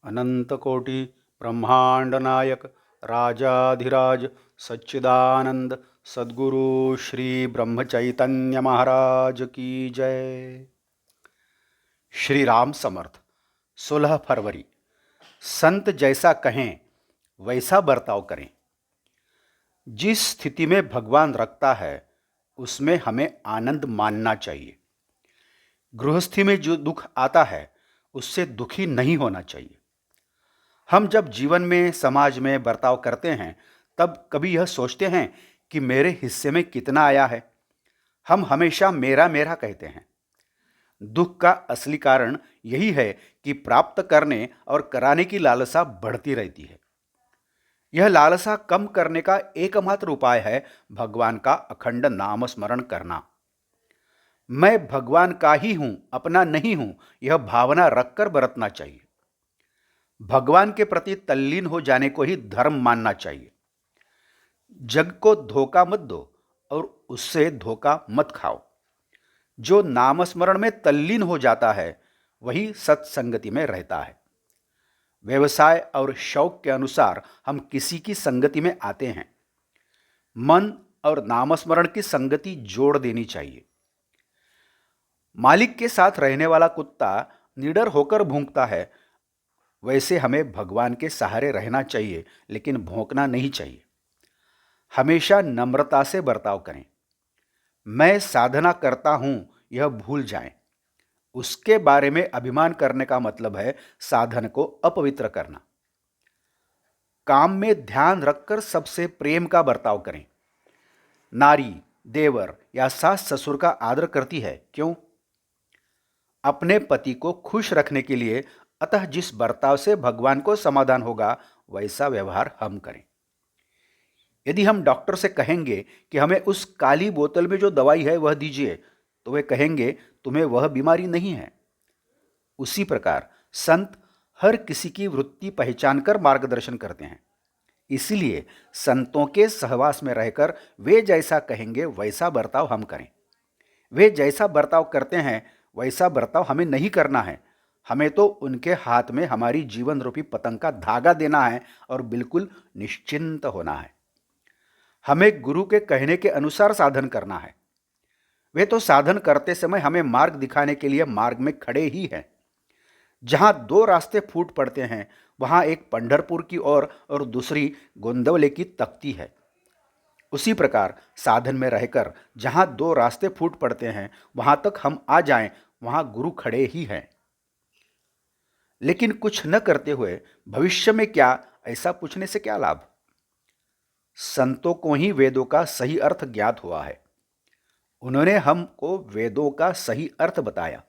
अनंतकोटि ब्रह्मांड नायक राजाधिराज सच्चिदानंद सद्गुरु श्री ब्रह्म चैतन्य महाराज की जय। श्री राम समर्थ। 16 फरवरी। संत जैसा कहें वैसा बर्ताव करें। जिस स्थिति में भगवान रखता है उसमें हमें आनंद मानना चाहिए। गृहस्थी में जो दुख आता है उससे दुखी नहीं होना चाहिए। हम जब जीवन में समाज में बर्ताव करते हैं तब कभी यह सोचते हैं कि मेरे हिस्से में कितना आया है। हम हमेशा मेरा मेरा कहते हैं। दुख का असली कारण यही है कि प्राप्त करने और कराने की लालसा बढ़ती रहती है। यह लालसा कम करने का एकमात्र उपाय है भगवान का अखंड नाम स्मरण करना। मैं भगवान का ही हूं, अपना नहीं हूं, यह भावना रखकर बरतना चाहिए। भगवान के प्रति तल्लीन हो जाने को ही धर्म मानना चाहिए। जग को धोखा मत दो और उससे धोखा मत खाओ। जो नामस्मरण में तल्लीन हो जाता है वही सत्संगति में रहता है। व्यवसाय और शौक के अनुसार हम किसी की संगति में आते हैं। मन और नामस्मरण की संगति जोड़ देनी चाहिए। मालिक के साथ रहने वाला कुत्ता निडर होकर भौंकता है, वैसे हमें भगवान के सहारे रहना चाहिए, लेकिन भौंकना नहीं चाहिए। हमेशा नम्रता से बर्ताव करें। मैं साधना करता हूं यह भूल जाएं। उसके बारे में अभिमान करने का मतलब है साधन को अपवित्र करना। काम में ध्यान रखकर सबसे प्रेम का बर्ताव करें। नारी देवर या सास ससुर का आदर करती है, क्यों? अपने पति को खुश रखने के लिए। अतः जिस बर्ताव से भगवान को समाधान होगा वैसा व्यवहार हम करें। यदि हम डॉक्टर से कहेंगे कि हमें उस काली बोतल में जो दवाई है वह दीजिए, तो वे कहेंगे तुम्हें वह बीमारी नहीं है। उसी प्रकार संत हर किसी की वृत्ति पहचानकर मार्गदर्शन करते हैं। इसलिए संतों के सहवास में रहकर वे जैसा कहेंगे वैसा बर्ताव हम करें। वे जैसा बर्ताव करते हैं वैसा बर्ताव हमें नहीं करना है। हमें तो उनके हाथ में हमारी जीवन रूपी पतंग का धागा देना है और बिल्कुल निश्चिंत होना है। हमें गुरु के कहने के अनुसार साधन करना है। वे तो साधन करते समय हमें मार्ग दिखाने के लिए मार्ग में खड़े ही हैं। जहां दो रास्ते फूट पड़ते हैं वहां एक पंढरपुर की ओर और दूसरी गोंदवले की तख्ती है। उसी प्रकार साधन में रहकर जहां दो रास्ते फूट पड़ते हैं वहां तक हम आ जाएं, वहां गुरु खड़े ही हैं। लेकिन कुछ न करते हुए भविष्य में क्या, ऐसा पूछने से क्या लाभ? संतों को ही वेदों का सही अर्थ ज्ञात हुआ है। उन्होंने हमको वेदों का सही अर्थ बताया।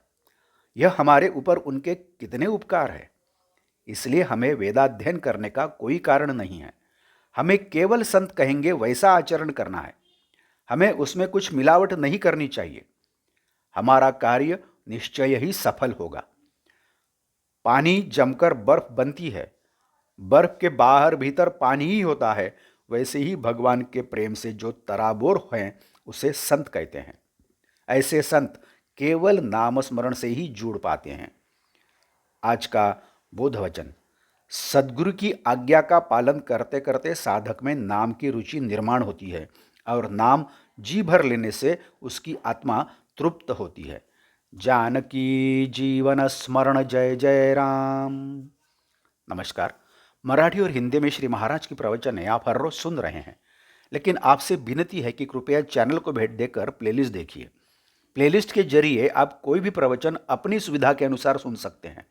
यह हमारे ऊपर उनके कितने उपकार है। इसलिए हमें वेदाध्ययन करने का कोई कारण नहीं है। हमें केवल संत कहेंगे वैसा आचरण करना है। हमें उसमें कुछ मिलावट नहीं करनी चाहिए। हमारा कार्य निश्चय ही सफल होगा। पानी जमकर बर्फ बनती है, बर्फ के बाहर भीतर पानी ही होता है। वैसे ही भगवान के प्रेम से जो तराबोर हैं उसे संत कहते हैं। ऐसे संत केवल नामस्मरण से ही जुड़ पाते हैं। आज का बोध वचन। सद्गुरु की आज्ञा का पालन करते करते साधक में नाम की रुचि निर्माण होती है और नाम जी भर लेने से उसकी आत्मा तृप्त होती है। जानकी जीवन स्मरण जय जय राम। नमस्कार। मराठी और हिंदी में श्री महाराज की प्रवचन है आप हर रोज सुन रहे हैं, लेकिन आपसे विनती है कि कृपया चैनल को भेंट देकर प्लेलिस्ट देखिए। प्लेलिस्ट के जरिए आप कोई भी प्रवचन अपनी सुविधा के अनुसार सुन सकते हैं।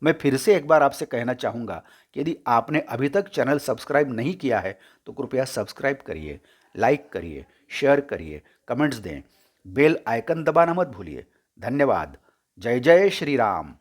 मैं फिर से एक बार आपसे कहना चाहूँगा कि यदि आपने अभी तक चैनल सब्सक्राइब नहीं किया है तो कृपया सब्सक्राइब करिए, लाइक करिए, शेयर करिए, कमेंट्स दें, बेल आइकन दबाना मत भूलिए। धन्यवाद। जय जय श्री राम।